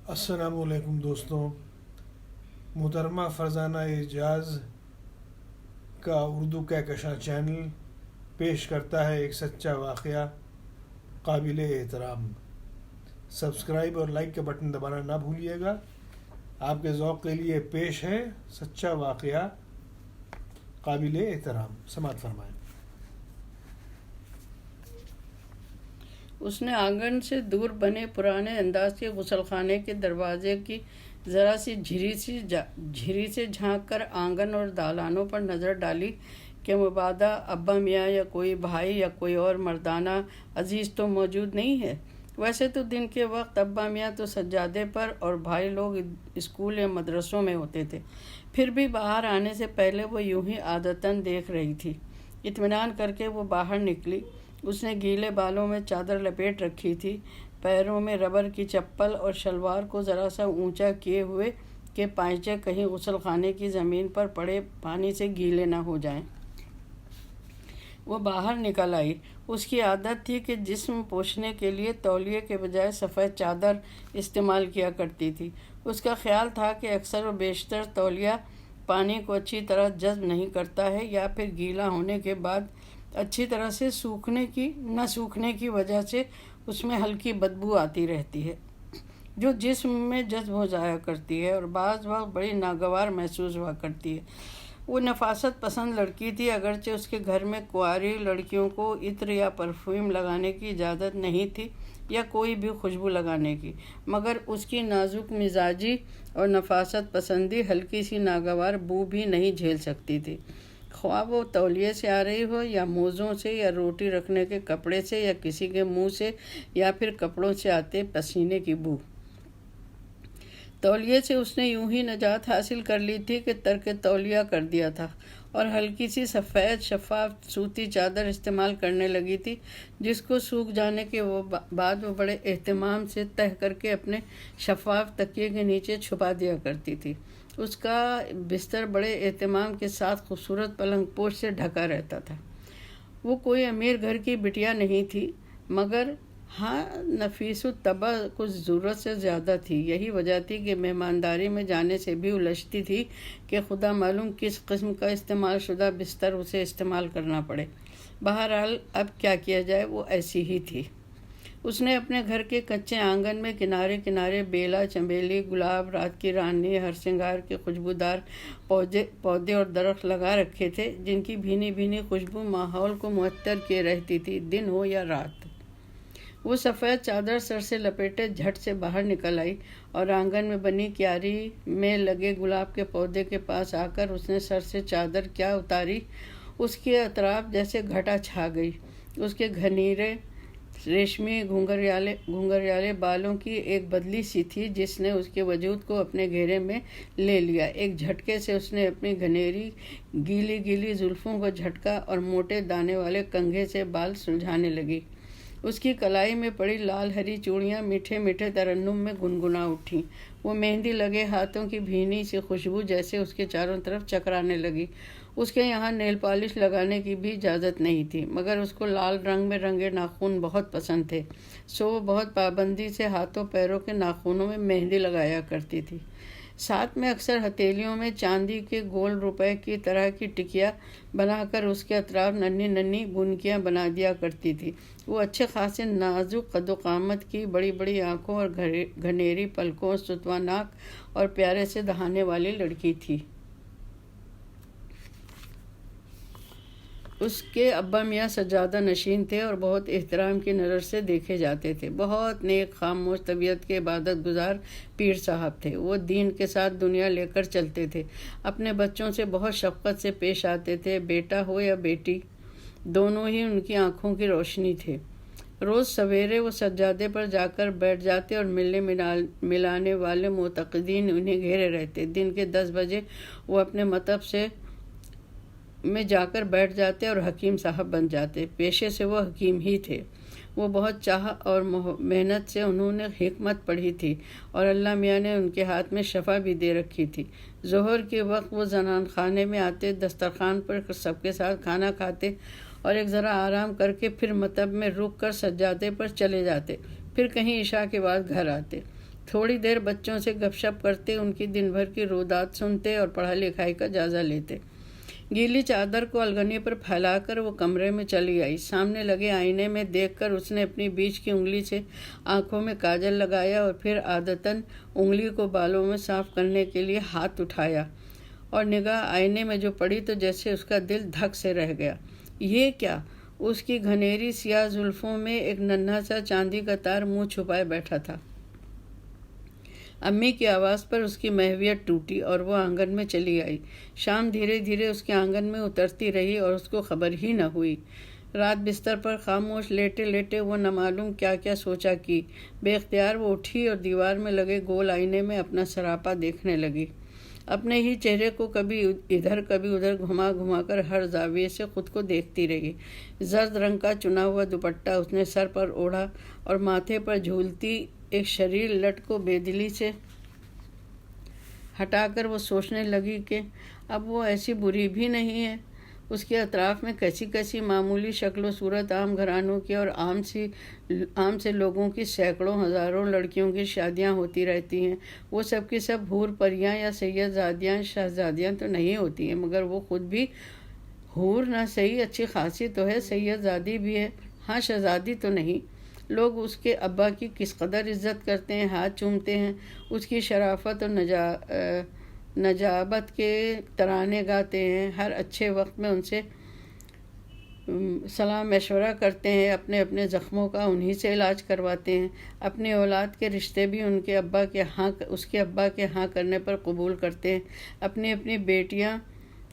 السلام علیکم دوستوں، محترمہ فرزانہ اعجاز کا اردو کہکشاں چینل پیش کرتا ہے ایک سچا واقعہ قابل احترام۔ سبسکرائب اور لائک کا بٹن دبانا نہ بھولیے گا۔ آپ کے ذوق کے لیے پیش ہے سچا واقعہ قابل احترام۔ سماعت فرمائیں۔ اس نے آنگن سے دور بنے پرانے انداز کے غسل خانے کے دروازے کی ذرا سی جھری سے جھانک کر آنگن اور دالانوں پر نظر ڈالی کہ مبادا ابا میاں یا کوئی بھائی یا کوئی اور مردانہ عزیز تو موجود نہیں ہے۔ ویسے تو دن کے وقت ابا میاں تو سجادے پر اور بھائی لوگ اسکول یا مدرسوں میں ہوتے تھے، پھر بھی باہر آنے سے پہلے وہ یوں ہی عادتاً دیکھ رہی تھی۔ اطمینان کر کے وہ باہر نکلی۔ اس نے گیلے بالوں میں چادر لپیٹ رکھی تھی، پیروں میں ربر کی چپل اور شلوار کو ذرا سا اونچا کیے ہوئے کہ پائچے کہیں غسل خانے کی زمین پر پڑے پانی سے گیلے نہ ہو جائیں۔ وہ باہر نکل آئی۔ اس کی عادت تھی کہ جسم پوچھنے کے لیے تولیے کے بجائے سفید چادر استعمال کیا کرتی تھی۔ اس کا خیال تھا کہ اکثر و بیشتر تولیہ پانی کو اچھی طرح جذب نہیں کرتا ہے یا پھر گیلا ہونے کے بعد اچھی طرح سے نہ سوکھنے کی وجہ سے اس میں ہلکی بدبو آتی رہتی ہے جو جسم میں جذب ہو جایا کرتی ہے اور بعض وقت بڑی ناگوار محسوس ہوا کرتی ہے۔ وہ نفاست پسند لڑکی تھی، اگرچہ اس کے گھر میں کنواری لڑکیوں کو عطر یا پرفیوم لگانے کی اجازت نہیں تھی یا کوئی بھی خوشبو لگانے کی، مگر اس کی نازک مزاجی اور نفاست پسندی ہلکی سی ناگوار بو بھی نہیں جھیل سکتی تھی، خواہ وہ تولیے سے آ رہی ہو یا موزوں سے یا روٹی رکھنے کے کپڑے سے یا کسی کے منہ سے یا پھر کپڑوں سے آتے پسینے کی بو۔ تولیے سے اس نے یوں ہی نجات حاصل کر لی تھی کہ ترک تولیہ کر دیا تھا اور ہلکی سی سفید شفاف سوتی چادر استعمال کرنے لگی تھی، جس کو سوکھ جانے کے بعد وہ بڑے اہتمام سے تہہ کر کے اپنے شفاف تکیے کے نیچے چھپا دیا کرتی تھی۔ اس کا بستر بڑے اہتمام کے ساتھ خوبصورت پلنگ پوش سے ڈھکا رہتا تھا۔ وہ کوئی امیر گھر کی بٹیا نہیں تھی، مگر ہاں نفیس الطبع کچھ ضرورت سے زیادہ تھی۔ یہی وجہ تھی کہ مہمانداری میں جانے سے بھی الجھتی تھی کہ خدا معلوم کس قسم کا استعمال شدہ بستر اسے استعمال کرنا پڑے۔ بہرحال اب کیا کیا جائے، وہ ایسی ہی تھی۔ اس نے اپنے گھر کے کچے آنگن میں کنارے کنارے بیلا، چنبیلی، گلاب، رات کی رانی، ہرسنگار کے خوشبودار پودے اور درخت لگا رکھے تھے، جن کی بھینی بھینی خوشبو ماحول کو معطر کیے رہتی تھی، دن ہو یا رات۔ وہ سفید چادر سر سے لپیٹے جھٹ سے باہر نکل آئی اور آنگن میں بنی کیاری میں لگے گلاب کے پودے کے پاس آ کر اس نے سر سے چادر کیا اتاری، اس کے اطراف جیسے گھٹا چھا گئی۔ اس کے گھنیرے ریشمی گھنگریالے بالوں کی ایک بدلی سی تھی جس نے اس کے وجود کو اپنے گھیرے میں لے لیا۔ ایک جھٹکے سے اس نے اپنی گھنیری گیلی زلفوں کو جھٹکا اور موٹے دانے والے کنگھے سے بال سلجھانے لگی۔ اس کی کلائی میں پڑی لال ہری چوڑیاں میٹھے میٹھے ترنم میں گنگنا اٹھیں۔ وہ مہندی لگے ہاتھوں کی بھینی سی خوشبو جیسے اس کے چاروں طرف چکرانے لگی۔ اس کے یہاں نیل پالش لگانے کی بھی اجازت نہیں تھی، مگر اس کو لال رنگ میں رنگے ناخن بہت پسند تھے، سو وہ بہت پابندی سے ہاتھوں پیروں کے ناخنوں میں مہندی لگایا کرتی تھی۔ ساتھ میں اکثر ہتھیلیوں میں چاندی کے گول روپے کی طرح کی ٹکیاں بنا کر اس کے اطراف ننھی ننھی بنکیاں بنا دیا کرتی تھی۔ وہ اچھے خاصے نازک قد و قامت کی، بڑی بڑی آنکھوں اور گھنیری پلکوں، ستوا ناک اور پیارے سے دہانے والی لڑکی تھی۔ اس کے ابا میاں سجادہ نشین تھے اور بہت احترام کی نظر سے دیکھے جاتے تھے۔ بہت نیک خاموش طبیعت کے عبادت گزار پیر صاحب تھے۔ وہ دین کے ساتھ دنیا لے کر چلتے تھے، اپنے بچوں سے بہت شفقت سے پیش آتے تھے، بیٹا ہو یا بیٹی، دونوں ہی ان کی آنکھوں کی روشنی تھے۔ روز سویرے وہ سجادے پر جا کر بیٹھ جاتے اور ملنے ملانے والے معتقدین انہیں گھیرے رہتے۔ دن کے 10 بجے وہ اپنے مطب میں جا کر بیٹھ جاتے اور حکیم صاحب بن جاتے۔ پیشے سے وہ حکیم ہی تھے۔ وہ بہت چاہ اور محنت سے انہوں نے حکمت پڑھی تھی اور اللہ میاں نے ان کے ہاتھ میں شفا بھی دے رکھی تھی۔ ظہر کے وقت وہ زنان خانے میں آتے، دسترخوان پر سب کے ساتھ کھانا کھاتے اور ایک ذرا آرام کر کے پھر مطب میں رک کر سجادے پر چلے جاتے، پھر کہیں عشاء کے بعد گھر آتے۔ تھوڑی دیر بچوں سے گپ شپ کرتے، ان کی دن بھر کی رودات سنتے اور پڑھائی لکھائی کا جائزہ لیتے۔ گیلی چادر کو الگنی پر پھیلا کر وہ کمرے میں چلی آئی۔ سامنے لگے آئینے میں دیکھ کر اس نے اپنی بیچ کی انگلی سے آنکھوں میں کاجل لگایا اور پھر عادتاً انگلی کو بالوں میں صاف کرنے کے لیے ہاتھ اٹھایا، اور نگاہ آئینے میں جو پڑی تو جیسے اس کا دل دھک سے رہ گیا۔ یہ کیا؟ اس کی گھنیری سیاہ زلفوں میں ایک ننھا سا چاندی کا تار منہ چھپائے بیٹھا تھا۔ امی کی آواز پر اس کی محویت ٹوٹی اور وہ آنگن میں چلی آئی۔ شام دھیرے دھیرے اس کے آنگن میں اترتی رہی اور اس کو خبر ہی نہ ہوئی۔ رات بستر پر خاموش لیٹے لیٹے وہ نہ معلوم کیا کیا سوچا کی۔ بے اختیار وہ اٹھی اور دیوار میں لگے گول آئینے میں اپنا سراپا دیکھنے لگی۔ اپنے ہی چہرے کو کبھی ادھر کبھی ادھر گھما گھما کر ہر زاویے سے خود کو دیکھتی رہی۔ زرد رنگ کا چنا ہوا دوپٹہ اس نے سر پر اوڑھا اور ماتھے پر جھولتی ایک شریر لٹ کو بے دلی سے ہٹا کر وہ سوچنے لگی کہ اب وہ ایسی بری بھی نہیں ہے۔ اس کے اطراف میں کیسی کیسی معمولی شکل و صورت عام گھرانوں کی اور عام سے لوگوں کی سینکڑوں ہزاروں لڑکیوں کی شادیاں ہوتی رہتی ہیں۔ وہ سب کی سب حور پریاں یا سید زادیاں شہزادیاں تو نہیں ہوتی ہیں، مگر وہ خود بھی حور نہ صحیح اچھی خاصی تو ہے، سید زادی بھی ہے، ہاں شہزادی تو نہیں۔ لوگ اس کے ابا کی کس قدر عزت کرتے ہیں، ہاتھ چومتے ہیں، اس کی شرافت اور نجابت کے ترانے گاتے ہیں، ہر اچھے وقت میں ان سے صلاح مشورہ کرتے ہیں، اپنے اپنے زخموں کا انہی سے علاج کرواتے ہیں، اپنی اولاد کے رشتے بھی اس کے ابا کے ہاں کرنے پر قبول کرتے ہیں، اپنی اپنی بیٹیاں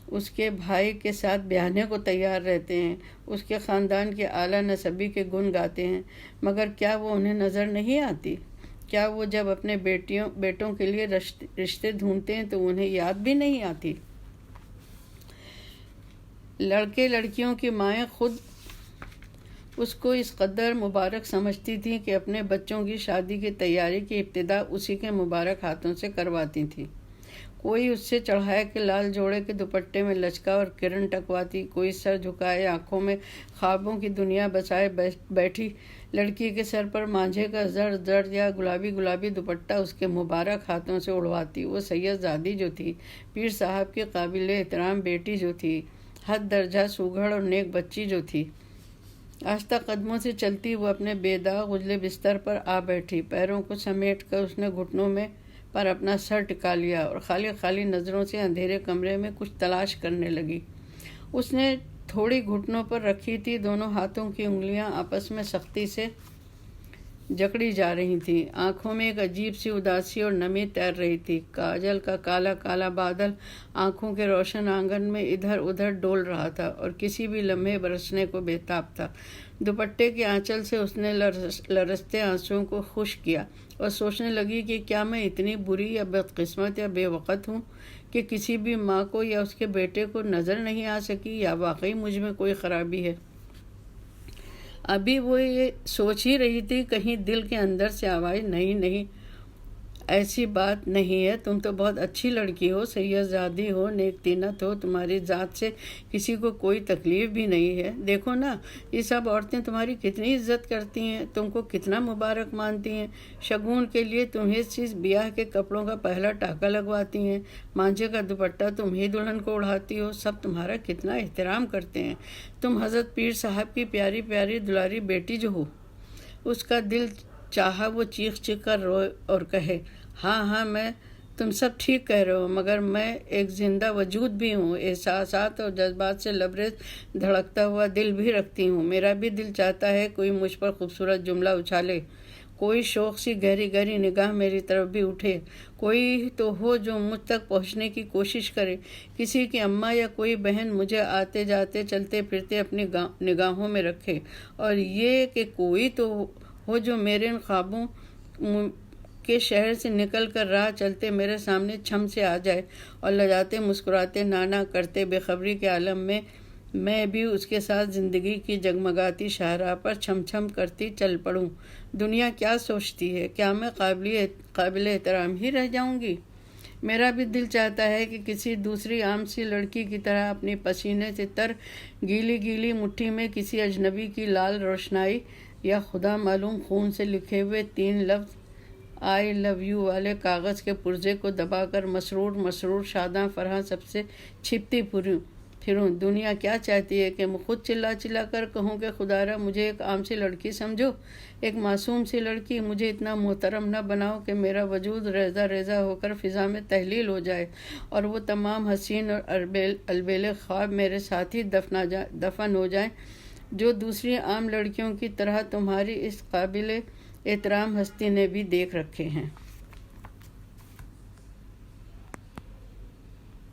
اس کے بھائی کے ساتھ بیاہنے کو تیار رہتے ہیں، اس کے خاندان کے اعلیٰ نسبی کے گن گاتے ہیں، مگر کیا وہ انہیں نظر نہیں آتی؟ کیا وہ جب اپنے بیٹوں کے لیے رشتے ڈھونڈتے ہیں تو انہیں یاد بھی نہیں آتی؟ لڑکے لڑکیوں کی مائیں خود اس کو اس قدر مبارک سمجھتی تھیں کہ اپنے بچوں کی شادی کی تیاری کی ابتدا اسی کے مبارک ہاتھوں سے کرواتی تھیں۔ کوئی اس سے چڑھائے کے لال جوڑے کے دوپٹے میں لچکا اور کرن ٹکواتی، کوئی سر جھکائے آنکھوں میں خوابوں کی دنیا بسائے بیٹھی لڑکی کے سر پر مانجھے کا زرد زرد یا گلابی گلابی دوپٹہ اس کے مبارک ہاتھوں سے اڑواتی۔ وہ سید زادی جو تھی، پیر صاحب کی قابل احترام بیٹی جو تھی، حد درجہ سوگھڑ اور نیک بچی جو تھی، آہستہ قدموں سے چلتی وہ اپنے بے داغ اجلے بستر پر آ بیٹھی۔ پیروں کو سمیٹ کر اس نے گھٹنوں میں پر اپنا سر ٹکا لیا اور خالی خالی نظروں سے اندھیرے کمرے میں کچھ تلاش کرنے لگی۔ اس نے تھوڑی گھٹنوں پر رکھی تھی، دونوں ہاتھوں کی انگلیاں آپس میں سختی سے جکڑی جا رہی تھیں، آنکھوں میں ایک عجیب سی اداسی اور نمی تیر رہی تھی۔ کاجل کا کالا کالا بادل آنکھوں کے روشن آنگن میں ادھر ادھر ڈول رہا تھا اور کسی بھی لمحے برسنے کو بےتاب تھا۔ دوپٹے کے آنچل سے اس نے لرزتے آنسوؤں کو خشک کیا اور سوچنے لگی کہ کیا میں اتنی بری یا بدقسمت یا بے وقت ہوں کہ کسی بھی ماں کو یا اس کے بیٹے کو نظر نہیں آ سکی، یا واقعی مجھ میں کوئی خرابی ہے؟ ابھی وہ یہ سوچ ہی رہی تھی، کہیں دل کے اندر سے آواز نہیں ایسی بات نہیں ہے، تم تو بہت اچھی لڑکی ہو، سید زادی ہو، نیک تینت ہو، تمہاری ذات سے کسی کو کوئی تکلیف بھی نہیں ہے، دیکھو نا یہ سب عورتیں تمہاری کتنی عزت کرتی ہیں، تم کو کتنا مبارک مانتی ہیں، شگون کے لیے تمہیں چیز بیاہ کے کپڑوں کا پہلا ٹاکا لگواتی ہیں، مانجھے کا دوپٹہ تم ہی دلہن کو اڑھاتی ہو، سب تمہارا کتنا احترام کرتے ہیں، تم حضرت پیر صاحب کی پیاری پیاری دلاری بیٹی جو ہو۔ اس کا دل چاہا وہ چیخ چیخ کر روئے اور کہے، ہاں تم سب ٹھیک کہہ رہے ہو، مگر میں ایک زندہ وجود بھی ہوں، احساسات اور جذبات سے لبریز دھڑکتا ہوا دل بھی رکھتی ہوں، میرا بھی دل چاہتا ہے کوئی مجھ پر خوبصورت جملہ اچھالے، کوئی شوق سی گہری گہری نگاہ میری طرف بھی اٹھے، کوئی تو ہو جو مجھ تک پہنچنے کی کوشش کرے، کسی کی اماں یا کوئی بہن مجھے آتے جاتے چلتے پھرتے اپنی نگاہوں میں رکھے، اور یہ کہ کوئی تو ہو جو میرے ان خوابوں کے شہر سے نکل کر راہ چلتے میرے سامنے چھم سے آ جائے اور لجاتے مسکراتے نانا کرتے بے خبری کے عالم میں بھی اس کے ساتھ زندگی کی جگمگاتی شاہراہ پر چھم چھم کرتی چل پڑوں۔ دنیا کیا سوچتی ہے؟ کیا میں قابل احترام ہی رہ جاؤں گی؟ میرا بھی دل چاہتا ہے کہ کسی دوسری عام سی لڑکی کی طرح اپنی پسینے سے تر گیلی گیلی مٹھی میں کسی اجنبی کی لال روشنائی یا خدا معلوم خون سے لکھے ہوئے 3 لفظ آئی لو یو والے کاغذ کے پرزے کو دبا کر مسرور شاداں فرحاں سب سے چھپتی پھروں۔ دنیا کیا چاہتی ہے کہ میں خود چلا کر کہوں کہ خدا را مجھے ایک عام سی لڑکی سمجھو، ایک معصوم سی لڑکی، مجھے اتنا محترم نہ بناؤ کہ میرا وجود ریزہ ہو کر فضا میں تحلیل ہو جائے اور وہ تمام حسین اور البیل خواب میرے ساتھ ہی دفن ہو جائیں جو دوسری عام لڑکیوں کی طرح تمہاری اس قابل احترام ہستی نے بھی دیکھ رکھے ہیں۔